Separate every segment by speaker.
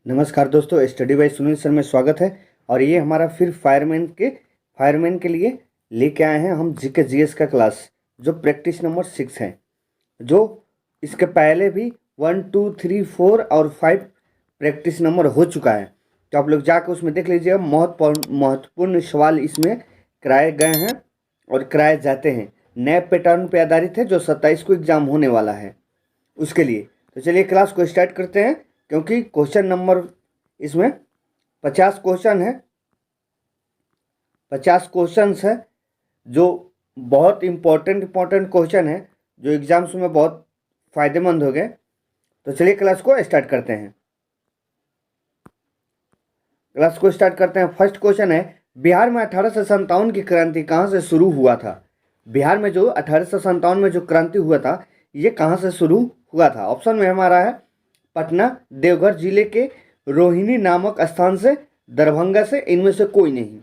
Speaker 1: नमस्कार दोस्तों, study bye Sunil sir में स्वागत है। और ये हमारा फिर फायरमैन के लिए लेके आए हैं हम जीके जीएस का क्लास, जो प्रैक्टिस नंबर 6 है। जो इसके पहले भी 1, 2, 3, 4 और 5 प्रैक्टिस नंबर हो चुका है, तो आप लोग जाकर उसमें देख लीजिएगा। महत्वपूर्ण सवाल इसमें कराए गए हैं और कराए जाते हैं। नए पैटर्न पे आधारित है, जो 27 को एग्जाम होने वाला है उसके लिए। तो चलिए क्लास को स्टार्ट करते हैं, क्योंकि क्वेश्चन नंबर इसमें 50 क्वेश्चन है। 50 क्वेश्चंस है, जो बहुत इंपॉर्टेंट क्वेश्चन है, जो एग्जाम्स में बहुत फायदेमंद हो गए। तो चलिए क्लास को स्टार्ट करते हैं। फर्स्ट क्वेश्चन है, बिहार में 1857 की क्रांति कहाँ से शुरू हुआ था? बिहार में जो 1857 में जो क्रांति हुआ था, ये कहाँ से शुरू हुआ था? ऑप्शन में हमारा है पटना, देवघर जिले के रोहिणी नामक स्थान से, दरभंगा से, इनमें से कोई नहीं।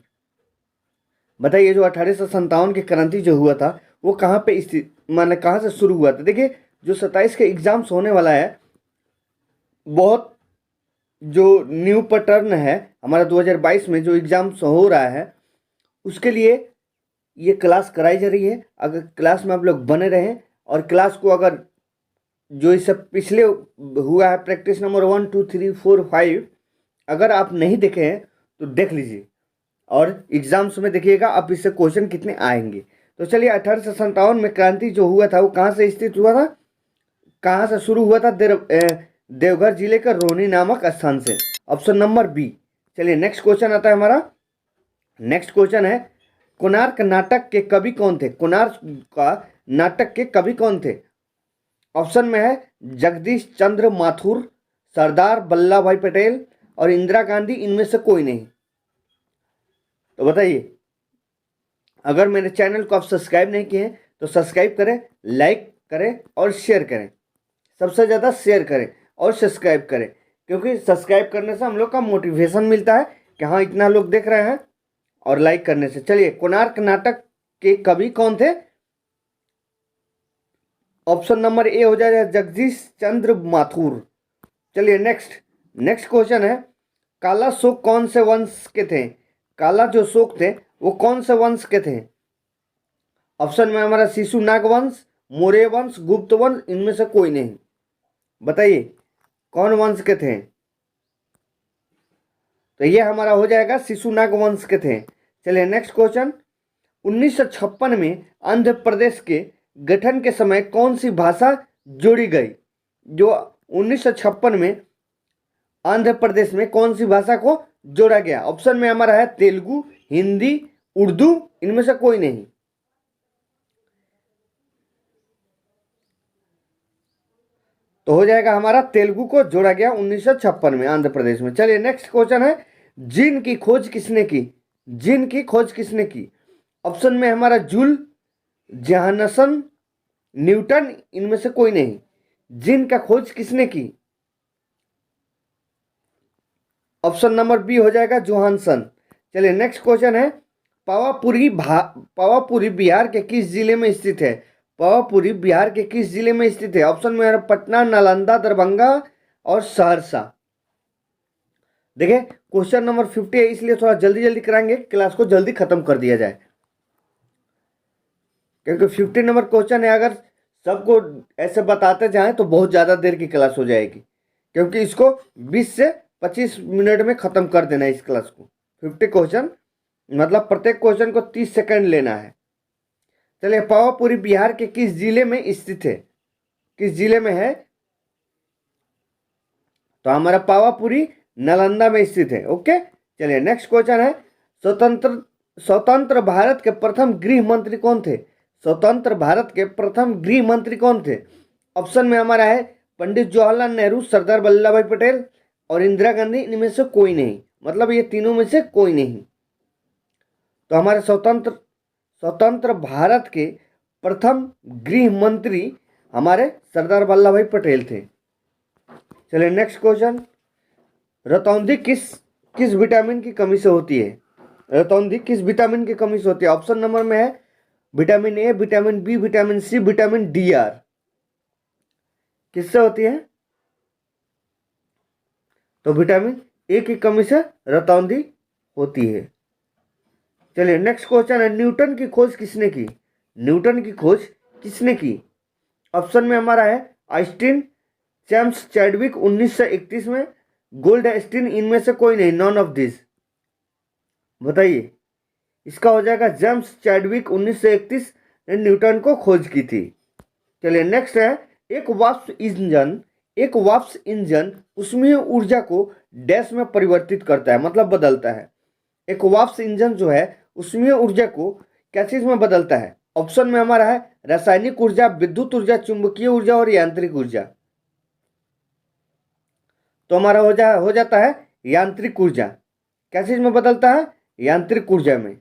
Speaker 1: बताइए, जो 1857 की क्रांति जो हुआ था वो कहाँ पे स्थित, माने कहाँ से शुरू हुआ था? देखिए, जो 27 के एग्जाम्स होने वाला है, बहुत जो न्यू पैटर्न है हमारा 2022 में जो एग्जाम्स हो रहा है, उसके लिए ये क्लास कराई जा रही है। अगर क्लास में आप लोग बने रहें और क्लास को अगर जो इससे पिछले हुआ है प्रैक्टिस नंबर 1, 2, 3, 4, 5, अगर आप नहीं देखे हैं तो देख लीजिए और एग्जाम्स में देखिएगा आप इससे क्वेश्चन कितने आएंगे। तो चलिए, 1857 में क्रांति जो हुआ था वो कहाँ से स्थित हुआ था, कहाँ से शुरू हुआ था? देवघर जिले का रोहिणी नामक स्थान से। Option number B. चलिए नेक्स्ट क्वेश्चन आता है हमारा। नेक्स्ट क्वेश्चन है, कोणार्क नाटक के कवि कौन थे? कोणार्क का नाटक के कवि कौन थे? ऑप्शन में है जगदीश चंद्र माथुर, सरदार वल्लभ भाई पटेल और इंदिरा गांधी, इनमें से कोई नहीं। तो बताइए, अगर मेरे चैनल को आप सब्सक्राइब नहीं किए हैं तो सब्सक्राइब करें, लाइक करें और शेयर करें। सबसे ज़्यादा शेयर करें और सब्सक्राइब करें, क्योंकि सब्सक्राइब करने से हम लोग का मोटिवेशन मिलता है कि हाँ, इतना लोग देख रहे हैं। और लाइक करने से। चलिए, कोणार्क नाटक के कवि कौन थे? ऑप्शन नंबर ए हो जाएगा जगदीश चंद्र माथुर। चलिए नेक्स्ट क्वेश्चन है, काला शोक कौन से वंश के थे? काला जो शोक थे वो कौन से वंश के थे? ऑप्शन में हमारा शिशु नाग वंश, मौर्य वंश, गुप्त वंश, इनमें से कोई नहीं। बताइए कौन वंश के थे? तो ये हमारा हो जाएगा शिशु नाग वंश के थे। चलिए नेक्स्ट क्वेश्चन, 1956 में आंध्र प्रदेश के गठन के समय कौन सी भाषा जोड़ी गई? जो 1956 में आंध्र प्रदेश में कौन सी भाषा को जोड़ा गया? ऑप्शन में हमारा है तेलुगु, हिंदी, उर्दू, इनमें से कोई नहीं। तो हो जाएगा हमारा तेलुगु को जोड़ा गया 1956 में आंध्र प्रदेश में। चलिए नेक्स्ट क्वेश्चन है, जिन की खोज किसने की? जिन की खोज किसने की? ऑप्शन में हमारा जूल, जॉनसन, न्यूटन, इनमें से कोई नहीं। जिन का खोज किसने की? ऑप्शन नंबर बी हो जाएगा जोहानसन। चलिए नेक्स्ट क्वेश्चन है, पावापुरी बिहार के किस जिले में स्थित है? पावापुरी बिहार के किस जिले में स्थित है? ऑप्शन में है पटना, नालंदा, दरभंगा और सहरसा। देखिए, क्वेश्चन नंबर 50 है, इसलिए थोड़ा जल्दी जल्दी कराएंगे, क्लास को जल्दी खत्म कर दिया जाए, क्योंकि 50 नंबर क्वेश्चन है। अगर सबको ऐसे बताते जाएं तो बहुत ज़्यादा देर की क्लास हो जाएगी, क्योंकि इसको 20 से 25 मिनट में ख़त्म कर देना है इस क्लास को। 50 क्वेश्चन मतलब प्रत्येक क्वेश्चन को 30 सेकंड लेना है। चलिए, पावापुरी बिहार के किस जिले में स्थित है? किस जिले में है? तो हमारा पावापुरी नालंदा में स्थित है। ओके, चलिए नेक्स्ट क्वेश्चन है, स्वतंत्र भारत के प्रथम गृह मंत्री कौन थे? स्वतंत्र भारत के प्रथम गृह मंत्री कौन थे? ऑप्शन में हमारा है पंडित जवाहरलाल नेहरू, सरदार वल्लभ भाई पटेल और इंदिरा गांधी, इनमें से कोई नहीं। मतलब ये तीनों में से कोई नहीं। तो हमारे स्वतंत्र भारत के प्रथम गृह मंत्री हमारे सरदार वल्लभ भाई पटेल थे। चलिए नेक्स्ट क्वेश्चन, रतौंधी किस विटामिन की कमी से होती है? रतौंधी किस विटामिन की कमी से होती है? ऑप्शन नंबर में है vitamin A, vitamin B, vitamin C, vitamin D or. किससे होती है? तो विटामिन ए की कमी से रतौंधी होती है। चलिए नेक्स्ट क्वेश्चन है, न्यूटन की खोज किसने की? न्यूटन की खोज किसने की? ऑप्शन में हमारा है आइंस्टीन, जेम्स चैडविक 1931 में, गोल्डस्टीन, इनमें से कोई नहीं, नॉन ऑफ दिस। बताइए, इसका हो जाएगा जेम्स चैडविक 1931 ने न्यूटन को खोज की थी। चलिए नेक्स्ट है, एक वाष्प इंजन ऊष्मीय ऊर्जा को डैश में परिवर्तित करता है, मतलब बदलता है। एक वाष्प इंजन जो है ऊष्मीय ऊर्जा को क्या चीज में बदलता है? ऑप्शन में हमारा है रासायनिक ऊर्जा, विद्युत ऊर्जा, चुंबकीय ऊर्जा और यांत्रिक ऊर्जा। तो हमारा हो जाता है यांत्रिक ऊर्जा। क्या चीज में बदलता है? यांत्रिक ऊर्जा में।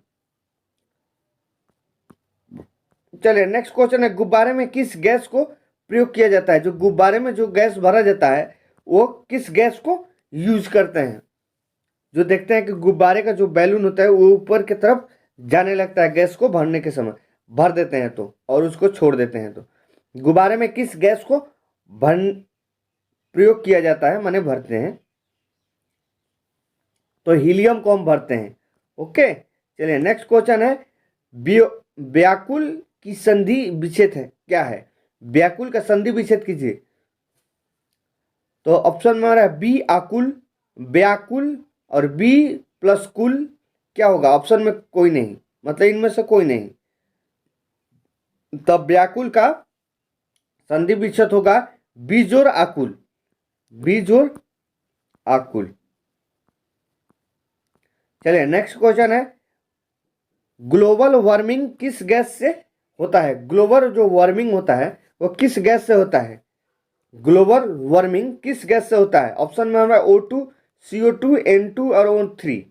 Speaker 1: चलिए नेक्स्ट क्वेश्चन है, गुब्बारे में किस गैस को प्रयोग किया जाता है? जो गुब्बारे में जो गैस भरा जाता है वो किस गैस को यूज करते हैं? जो देखते हैं कि गुब्बारे का जो बैलून होता है वो ऊपर की तरफ जाने लगता है गैस को भरने के समय, भर देते हैं तो, और उसको छोड़ देते हैं तो। गुब्बारे में किस गैस को प्रयोग किया जाता है, माने भरते हैं? तो हीलियम को हम भरते हैं। ओके, चलिए नेक्स्ट क्वेश्चन है, व्याकुल की संधि विच्छेद है क्या है? व्याकुल का संधि विच्छेद कीजिए। तो ऑप्शन में आ रहा है बी आकुल, व्याकुल और बी प्लस कुल। क्या होगा? ऑप्शन में कोई नहीं, मतलब इनमें से कोई नहीं। तब व्याकुल का संधि विच्छेद होगा बीजोर आकुल, बीजोर आकुल। चलिए नेक्स्ट क्वेश्चन है, ग्लोबल वार्मिंग किस गैस से होता है? ग्लोबल जो वार्मिंग होता है वो किस गैस से होता है? ग्लोबल वार्मिंग किस गैस से होता है? ऑप्शन में हमारा O2, CO2, N2 और O3।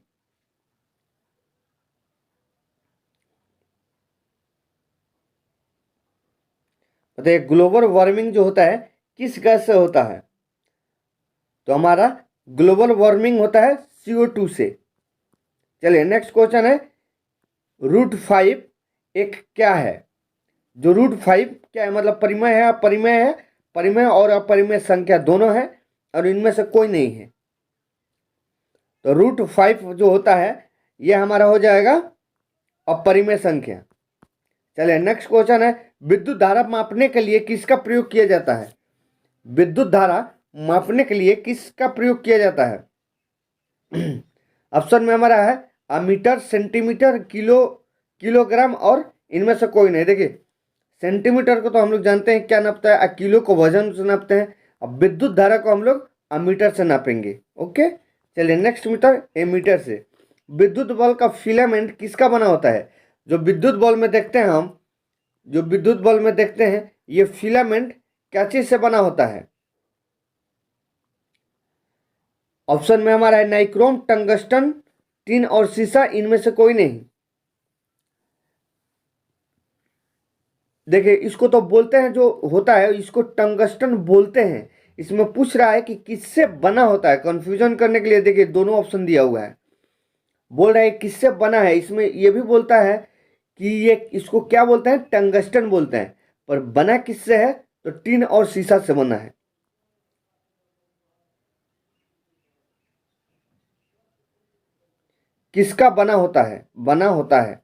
Speaker 1: बताइए ग्लोबल वार्मिंग जो होता है किस गैस से होता है? तो हमारा ग्लोबल वार्मिंग होता है CO2 से। चलिए नेक्स्ट क्वेश्चन है, √5 एक क्या है? जो √5 क्या है, मतलब परिमेय है, अपरिमेय है, परिमेय और अपरिमेय संख्या दोनों है और इनमें से कोई नहीं है। तो √5 जो होता है ये हमारा हो जाएगा अपरिमेय संख्या। चलिए नेक्स्ट क्वेश्चन है, विद्युत धारा मापने के लिए किसका प्रयोग किया जाता है? विद्युत धारा मापने के लिए किसका प्रयोग किया जाता है? ऑप्शन में हमारा है अमीटर, सेंटीमीटर, किलोग्राम और इनमें से कोई नहीं। देखिए सेंटीमीटर को तो हम लोग जानते हैं क्या नापता है, किलो को वजन से नापते हैं। अब विद्युत धारा को हम लोग अमीटर से नापेंगे। ओके, चलिए नेक्स्ट मीटर एमीटर से। विद्युत बल्ब का फिलामेंट किसका बना होता है? जो विद्युत बल्ब में देखते हैं हम, जो विद्युत बल्ब में देखते हैं ये फिलामेंट क्या चीज से बना होता है? ऑप्शन में हमारा है नाइक्रोम, टंगस्टन, टिन और सीसा, इनमें से कोई नहीं। देखिए इसको तो बोलते हैं, जो होता है इसको टंगस्टन बोलते हैं। इसमें पूछ रहा है कि किससे बना होता है, कंफ्यूजन करने के लिए देखिए दोनों ऑप्शन दिया हुआ है। बोल रहा है किससे बना है, इसमें ये भी बोलता है कि ये इसको क्या बोलते हैं, टंगस्टन बोलते हैं, पर बना किससे है? तो टिन और सीसा से बना है। किसका बना होता है? बना होता है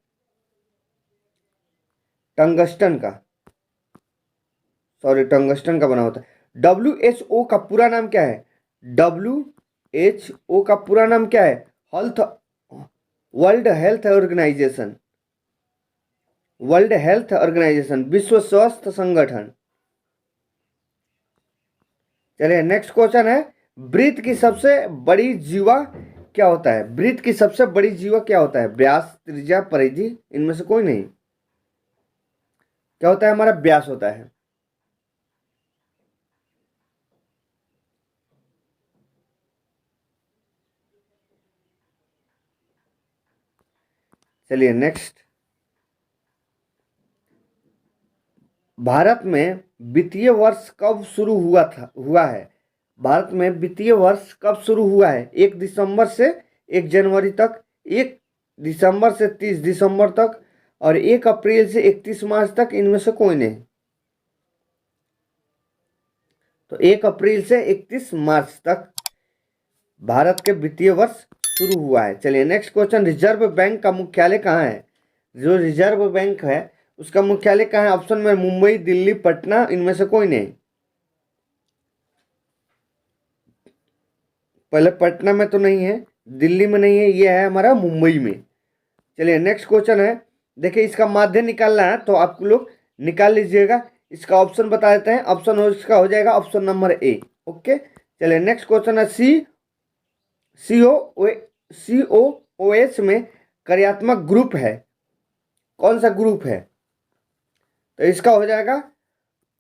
Speaker 1: टंगस्टन का, सॉरी टंगस्टन का बना होता है। WHO का पूरा नाम क्या है? WHO का पूरा नाम क्या है? World Health Organization, World Health Organization, विश्व स्वास्थ्य संगठन। चलिए नेक्स्ट क्वेश्चन है, वृत्त की सबसे बड़ी जीवा क्या होता है? वृत्त की सबसे बड़ी जीवा क्या होता है? व्यास, त्रिज्या, परिधि, इनमें से कोई नहीं। क्या होता है? हमारा व्यास होता है। चलिए नेक्स्ट, भारत में वित्तीय वर्ष कब शुरू हुआ है? भारत में वित्तीय वर्ष कब शुरू हुआ है? 1 दिसंबर से 1 जनवरी तक, 1 दिसंबर से 30 दिसंबर तक और 1 अप्रैल से 31 मार्च तक, इनमें से कोई नहीं। तो 1 अप्रैल से 31 मार्च तक भारत के वित्तीय वर्ष शुरू हुआ है। चलिए नेक्स्ट क्वेश्चन, रिजर्व बैंक का मुख्यालय कहाँ है? जो रिजर्व बैंक है उसका मुख्यालय कहाँ है? ऑप्शन में मुंबई, दिल्ली, पटना, इनमें से कोई नहीं। पहले पटना में तो नहीं है, दिल्ली में नहीं है, ये है हमारा मुंबई में। चलिए नेक्स्ट क्वेश्चन है, देखिए इसका माध्य निकालना है तो आप लोग निकाल लीजिएगा। इसका ऑप्शन बता देते हैं, ऑप्शन इसका हो जाएगा ऑप्शन नंबर ए। ओके, चलिए नेक्स्ट क्वेश्चन है, सी ओ ओ एच में कार्यात्मक ग्रुप है, कौन सा ग्रुप है? तो इसका हो जाएगा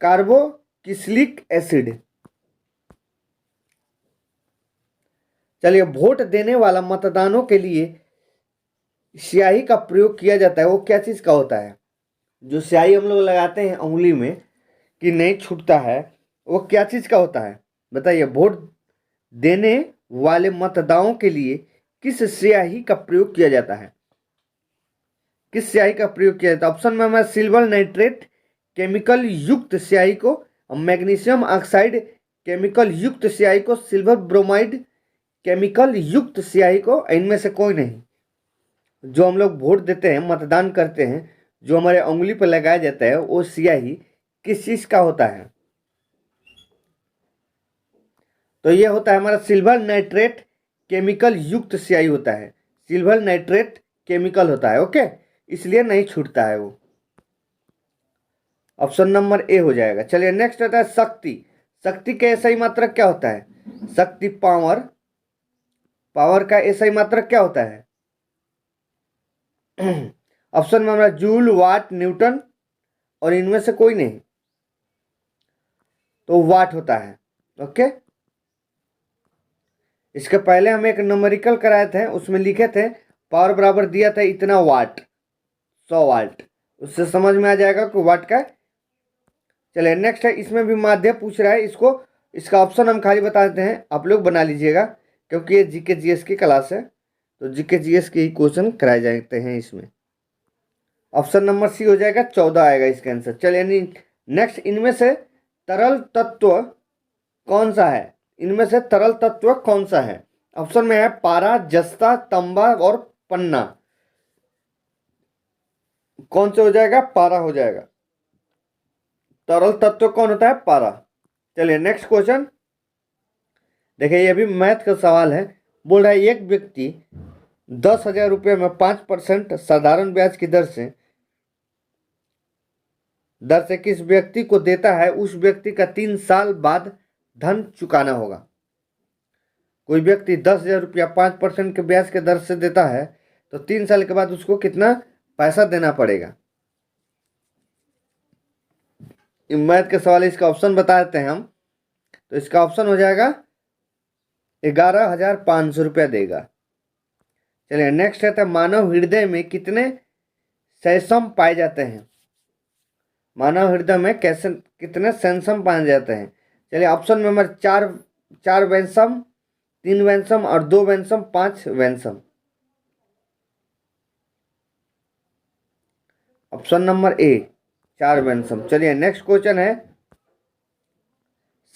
Speaker 1: कार्बोक्सिलिक एसिड। चलिए, वोट देने वाला मतदानों के लिए स्याही का प्रयोग किया जाता है, वो क्या चीज का होता है? जो स्याही हम लोग लगाते हैं उंगली में कि नहीं छूटता है, वो क्या चीज का होता है बताइए? वोट देने वाले मतदाताओं के लिए किस स्याही का प्रयोग किया जाता है? किस स्याही का प्रयोग किया जाता है? ऑप्शन में हमारा सिल्वर नाइट्रेट केमिकल युक्त स्याही को, मैग्नीशियम ऑक्साइड केमिकल युक्त स्याही को, सिल्वर ब्रोमाइड केमिकल युक्त स्याही को, इनमें से कोई नहीं। जो हम लोग वोट देते हैं, मतदान करते हैं, जो हमारे उंगली पर लगाया जाता है, वो स्याही किस चीज का होता है? तो ये होता है हमारा सिल्वर नाइट्रेट केमिकल युक्त स्याही होता है, सिल्वर नाइट्रेट केमिकल होता है। ओके, इसलिए नहीं छूटता है वो। ऑप्शन नंबर ए हो जाएगा। चलिए नेक्स्ट आता है शक्ति। शक्ति का एसआई मात्रक क्या होता है? शक्ति पावर, पावर का एसआई मात्रक क्या होता है? ऑप्शन में हमारा जूल, वाट, न्यूटन, और इनमें से कोई नहीं, तो वाट होता है। ओके, इसके पहले हम एक न्यूमेरिकल कराए थे, उसमें लिखे थे पावर बराबर दिया था इतना वाट, 100 वाट, उससे समझ में आ जाएगा कि वाट का। चलिए नेक्स्ट है, इसमें भी माध्य पूछ रहा है, इसका ऑप्शन हम खाली बता देते हैं, आप लोग बना लीजिएगा, क्योंकि ये जीके जीएस की क्लास है, तो जीके जीएस के ही क्वेश्चन कराए जाते हैं इसमें। ऑप्शन नंबर सी हो जाएगा, 14 आएगा इसका आंसर। चलिए नेक्स्ट, इनमें से तरल तत्व कौन सा है? इनमें से तरल तत्व कौन सा है? ऑप्शन में है पारा, जस्ता, तांबा और पन्ना। कौन से हो जाएगा? पारा हो जाएगा। तरल तत्व कौन होता है? पारा। चलिए नेक्स्ट क्वेश्चन, देखिए ये भी मैथ का सवाल है। बोल रहा है एक व्यक्ति 10,000 रुपये में 5% साधारण ब्याज की दर से किस व्यक्ति को देता है, उस व्यक्ति का 3 साल बाद धन चुकाना होगा। कोई व्यक्ति 10,000 रुपया 5% के ब्याज के दर से देता है, तो 3 साल के बाद उसको कितना पैसा देना पड़ेगा? मैथ के सवाल, इसका ऑप्शन बता देते हैं हम। तो इसका ऑप्शन हो जाएगा 11,500 रुपया देगा। चलिए नेक्स्ट है, मानव हृदय में कितने सेंसम पाए जाते हैं? मानव हृदय में कैसे कितने सेंसम पाए जाते हैं? चलिए ऑप्शन में हमारे चार वेंसम, 3 वेंसम और 2 वेंसम, 5 वेंसम। Option number A 4 वेंसम। चलिए नेक्स्ट क्वेश्चन है,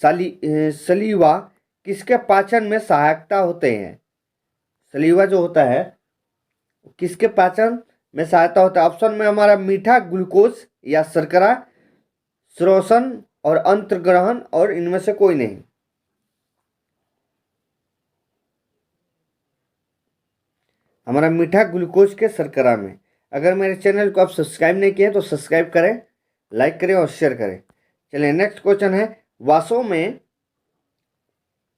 Speaker 1: सलीवा किसके पाचन में सहायकता होते हैं? सलीवा जो होता है किसके पाचन में सहायता होता है? ऑप्शन में हमारा मीठा, ग्लूकोज या शर्करा, श्वसन और अंतर्ग्रहण, और इनमें से कोई नहीं। हमारा मीठा, ग्लूकोज के शर्करा में। अगर मेरे चैनल को आप सब्सक्राइब नहीं किए तो सब्सक्राइब करें, लाइक करें और शेयर करें। चलिए नेक्स्ट क्वेश्चन है,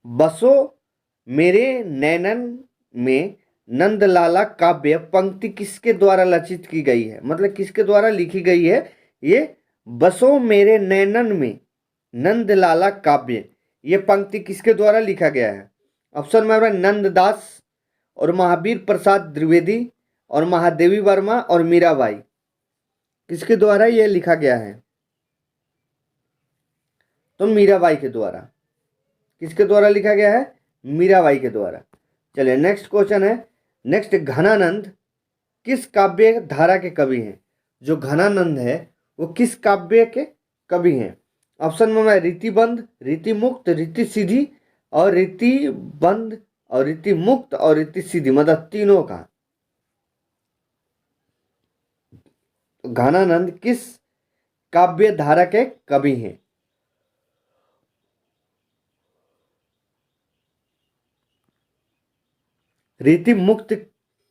Speaker 1: बसो मेरे नैनन में नंदलाला काव्य पंक्ति किसके द्वारा रचित की गई है? मतलब किसके द्वारा लिखी गई है? ये बसो मेरे नैनन में नंदलाला काव्य, ये पंक्ति किसके द्वारा लिखा गया है? ऑप्शन में नंददास और महावीर प्रसाद द्विवेदी और महादेवी वर्मा और मीराबाई। किसके द्वारा यह लिखा गया है? तो मीराबाई के द्वारा। किसके द्वारा लिखा गया है? मीराबाई के द्वारा। चलिए नेक्स्ट क्वेश्चन है, नेक्स्ट, घनानंद किस काव्य धारा के कवि हैं? जो घनानंद है वो किस काव्य के कवि हैं? ऑप्शन में रीतिबंध, रीतिमुक्त, रीति सीधी और रीतिबंध और रीति मुक्त और रीति सीधी, मतलब तीनों का। घनानंद किस काव्य धारा के कवि हैं? रीति मुक्त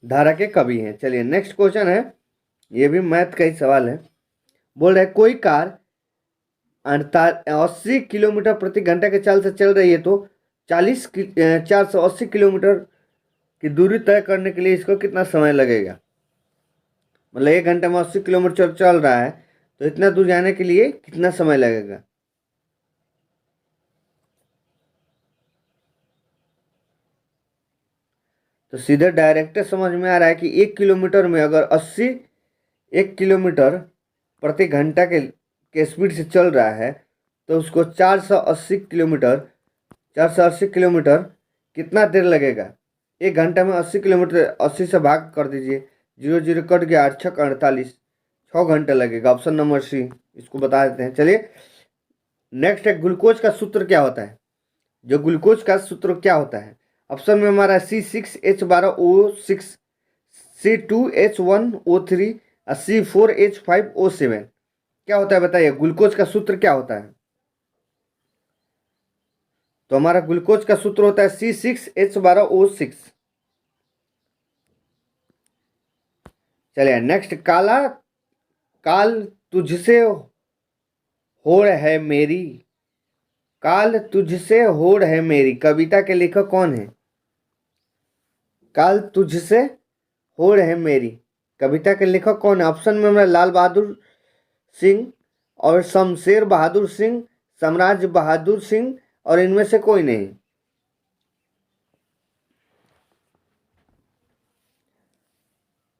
Speaker 1: धारा के कवि हैं। चलिए नेक्स्ट क्वेश्चन है, ये भी मैथ का ही सवाल है। बोल रहे कोई कार 80 किलोमीटर प्रति घंटा के चाल से चल रही है तो 480 किलोमीटर की दूरी तय करने के लिए इसको कितना समय लगेगा? मतलब 1 घंटे में 80 किलोमीटर चल रहा है तो इतना दूर जाने के लिए कितना समय लगेगा? तो सीधे डायरेक्ट समझ में आ रहा है कि 1 किलोमीटर में अगर 1 किलोमीटर प्रति घंटा के स्पीड से चल रहा है तो उसको 480 किलोमीटर कितना देर लगेगा? 1 घंटे में 80 किलोमीटर 80 से भाग कर दीजिए, 0 0 कट गया, 8 6 48, 6 घंटे लगेगा। ऑप्शन नंबर सी इसको बता देते हैं। चलिए नेक्स्ट है, ग्लूकोज का सूत्र क्या होता है? जो ग्लूकोज का सूत्र क्या होता है? ऑप्शन में हमारा C6H12O6, C2H1O3 और C4H5O7। क्या होता है बताइए, ग्लूकोज का सूत्र क्या होता है? तो हमारा ग्लूकोज का सूत्र होता है C6H12O6। चलिए नेक्स्ट, काल तुझसे होड़ है मेरी, काल तुझसे होड़ है मेरी कविता के लेखक कौन है? काल तुझसे होड़ है मेरी कविता के लेखक कौन है? ऑप्शन में हमारा लाल बहादुर सिंह और शमशेर बहादुर सिंह, सम्राट बहादुर सिंह और इनमें से कोई नहीं।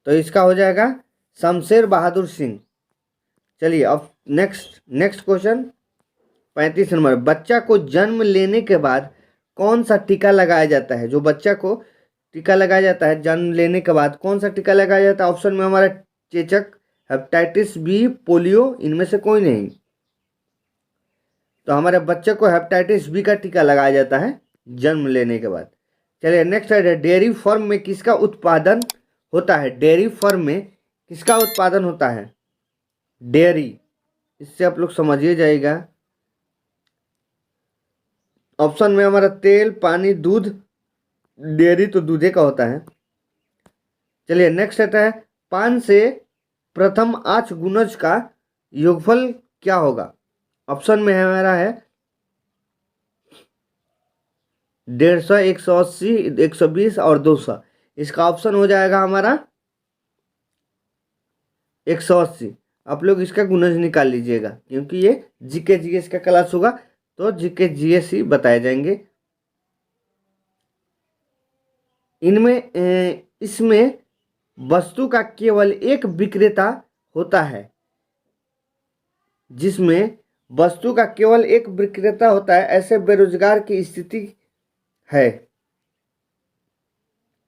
Speaker 1: तो इसका हो जाएगा शमशेर बहादुर सिंह। चलिए अब नेक्स्ट क्वेश्चन 35 नंबर, बच्चा को जन्म लेने के बाद कौन सा टीका लगाया जाता है? जो बच्चा को टीका लगाया जाता है जन्म लेने के बाद, कौन सा टीका लगाया जाता है? ऑप्शन में हमारा चेचक, हेपेटाइटिस बी, पोलियो, इनमें से कोई नहीं। तो हमारे बच्चे को हेपेटाइटिस बी का टीका लगाया जाता है जन्म लेने के बाद। चलिए नेक्स्ट है, डेयरी फार्म में किसका उत्पादन होता है? डेयरी फार्म में किसका उत्पादन होता है? डेयरी, इससे आप लोग समझिए जाएगा। ऑप्शन में हमारा तेल, पानी, दूध, डेयरी तो दूधे का होता है। चलिए नेक्स्ट आता है, पान से प्रथम 8 गुणज का योगफल क्या होगा? ऑप्शन में हमारा है 150, 180, 120 और 200। इसका ऑप्शन हो जाएगा हमारा 180। आप लोग इसका गुणज निकाल लीजिएगा क्योंकि ये जीके जीएस का क्लास होगा तो जीके जीएस ही बताए जाएंगे। इसमें वस्तु का केवल एक विक्रेता होता है, जिसमें वस्तु का केवल एक विक्रेता होता है, ऐसे बेरोजगार की स्थिति है।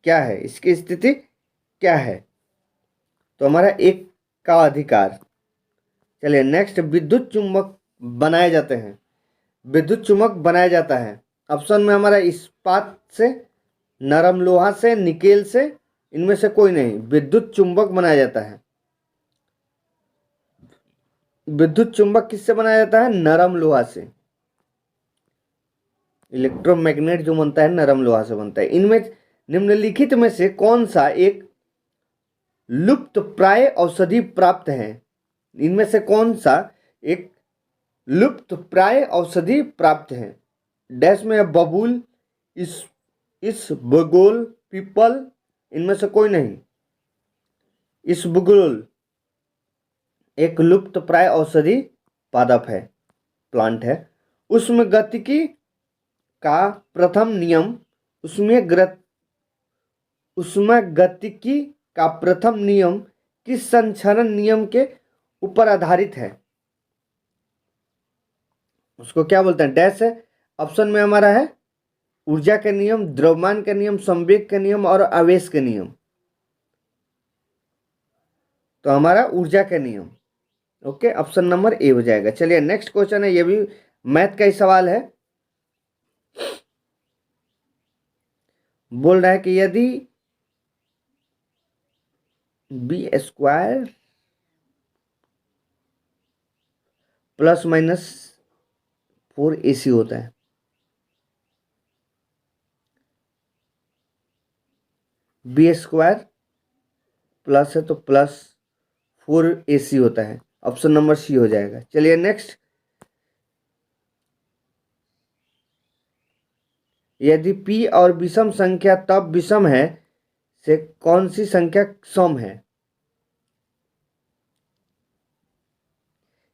Speaker 1: क्या है इसकी स्थिति, क्या है? तो हमारा एक का अधिकार। चलिए नेक्स्ट, विद्युत चुंबक बनाए जाते हैं, विद्युत चुंबक बनाया जाता है। ऑप्शन में हमारा इस्पात से, नरम लोहा से, निकेल से, इनमें से कोई नहीं। विद्युत चुंबक बनाया जाता है। विद्युत चुंबक किससे बनाया जाता है? नरम लोहा से। इलेक्ट्रोमैग्नेट जो बनता है नरम लोहा से बनता है। इनमें निम्नलिखित में से कौन सा एक लुप्त प्राय औषधि प्राप्त है? इनमें से कौन सा एक लुप्त प्राय औषधि प्राप्त है? डैश में है बबूल, इस बगोल, पीपल, इनमें से कोई नहीं। इस बगोल एक लुप्त प्राय औषधि पादप है, प्लांट है। उसमें गतिकी का प्रथम नियम, उसमें गतिकी का प्रथम नियम किस संचरण नियम के ऊपर आधारित है? उसको क्या बोलते हैं? डैश है। ऑप्शन में हमारा है ऊर्जा के नियम, द्रव्यमान के नियम, संवेग के नियम और आवेश के नियम। तो हमारा ऊर्जा के नियम। ओके, ऑप्शन नंबर ए हो जाएगा। चलिए नेक्स्ट क्वेश्चन है, ये भी मैथ का ही सवाल है। बोल रहा है कि यदि B² +-4 AC होता है, B² प्लस है तो +4AC होता है। ऑप्शन नंबर सी हो जाएगा। चलिए नेक्स्ट, यदि P और विषम संख्या तब विषम है से कौन सी संख्या सम है?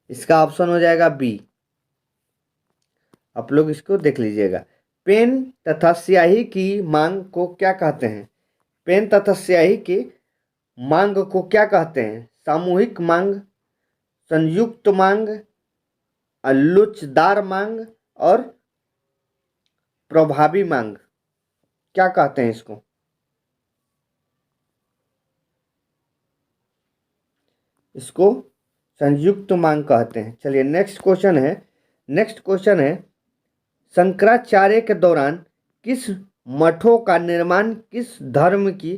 Speaker 1: इसका ऑप्शन हो जाएगा बी। आप लोग इसको देख लीजिएगा। पेन तथा स्याही की मांग को क्या कहते हैं? पेन तथा स्याही की मांग को क्या कहते हैं? सामूहिक मांग, संयुक्त मांग, लोचदार मांग और प्रभावी मांग, क्या कहते हैं इसको? इसको संयुक्त मांग कहते हैं। चलिए नेक्स्ट क्वेश्चन है शंकराचार्य के दौरान किस मठों का निर्माण किस धर्म की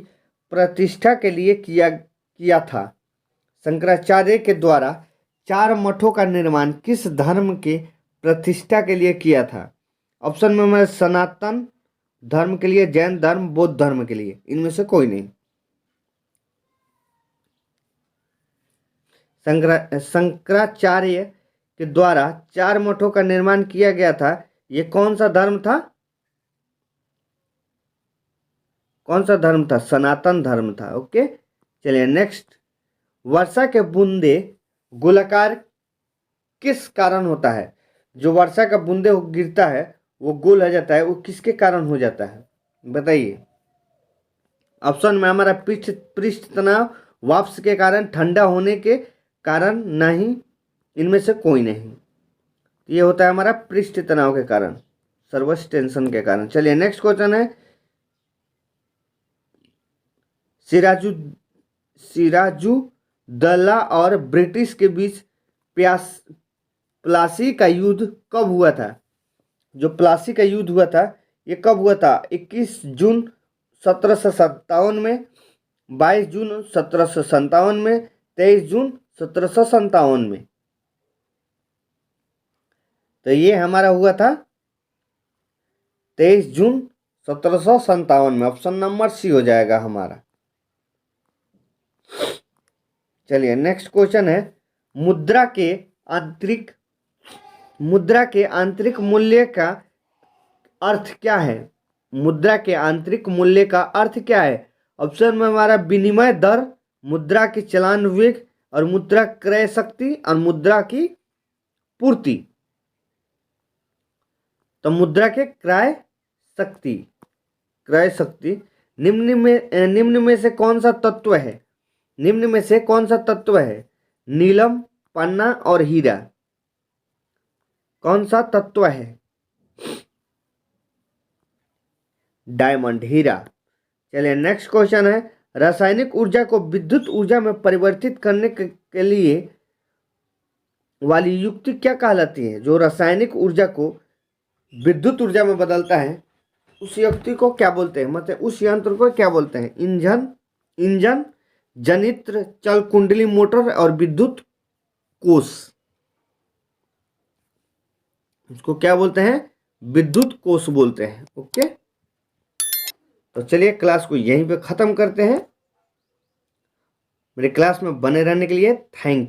Speaker 1: प्रतिष्ठा के लिए किया था? शंकराचार्य के द्वारा 4 मठों का निर्माण किस धर्म के प्रतिष्ठा के लिए किया था? ऑप्शन में मैं सनातन धर्म के लिए, जैन धर्म, बौद्ध धर्म के लिए, इनमें से कोई नहीं। शंकराचार्य के द्वारा 4 मठों का निर्माण किया गया था। ये कौन सा धर्म था? कौन सा धर्म था? सनातन धर्म था। ओके, चलिए नेक्स्ट, वर्षा के बूंदे गोलाकार किस कारण होता है? जो वर्षा का बूंदे गिरता है वो गोल हो जाता है, वो किसके कारण हो जाता है बताइए? ऑप्शन में हमारा पृष्ठ तनाव, वाष्प के कारण, ठंडा होने के कारण, नहीं, इनमें से कोई नहीं। ये होता है हमारा पृष्ठ तनाव के कारण, सर्वस टेंशन के कारण। चलिए नेक्स्ट क्वेश्चन है सिराजुद्दौला और ब्रिटिश के बीच प्लासी का युद्ध कब हुआ था? जो प्लासी का युद्ध हुआ था ये कब हुआ था? 21 जून 1757 में, 22 जून 1757 में, 23 जून 1757 में। तो ये हमारा हुआ था 23 जून 1757 में। ऑप्शन नंबर सी हो जाएगा हमारा। चलिए नेक्स्ट क्वेश्चन है मुद्रा के आंतरिक मूल्य का अर्थ क्या है? मुद्रा के आंतरिक मूल्य का अर्थ क्या है? ऑप्शन में हमारा विनिमय दर, मुद्रा की चलन वेग और मुद्रा क्रय शक्ति और मुद्रा की पूर्ति। तो मुद्रा के क्रय शक्ति निम्न में से कौन सा तत्व है? निम्न में से कौन सा तत्व है? नीलम, पन्ना और हीरा, कौन सा तत्व है? डायमंड, हीरा। चलिए नेक्स्ट क्वेश्चन है रासायनिक ऊर्जा को विद्युत ऊर्जा में परिवर्तित करने के लिए वाली युक्ति क्या कहलाती है? जो रासायनिक ऊर्जा को विद्युत ऊर्जा में बदलता है उस युक्ति को क्या बोलते हैं? मतलब उस यंत्र को क्या बोलते हैं? इंजन, जनित्र, चल कुंडली मोटर और विद्युत कोष, इसको क्या बोलते हैं? विद्युत कोष बोलते हैं। ओके, तो चलिए क्लास को यहीं पे खत्म करते हैं। मेरे क्लास में बने रहने के लिए थैंक यू।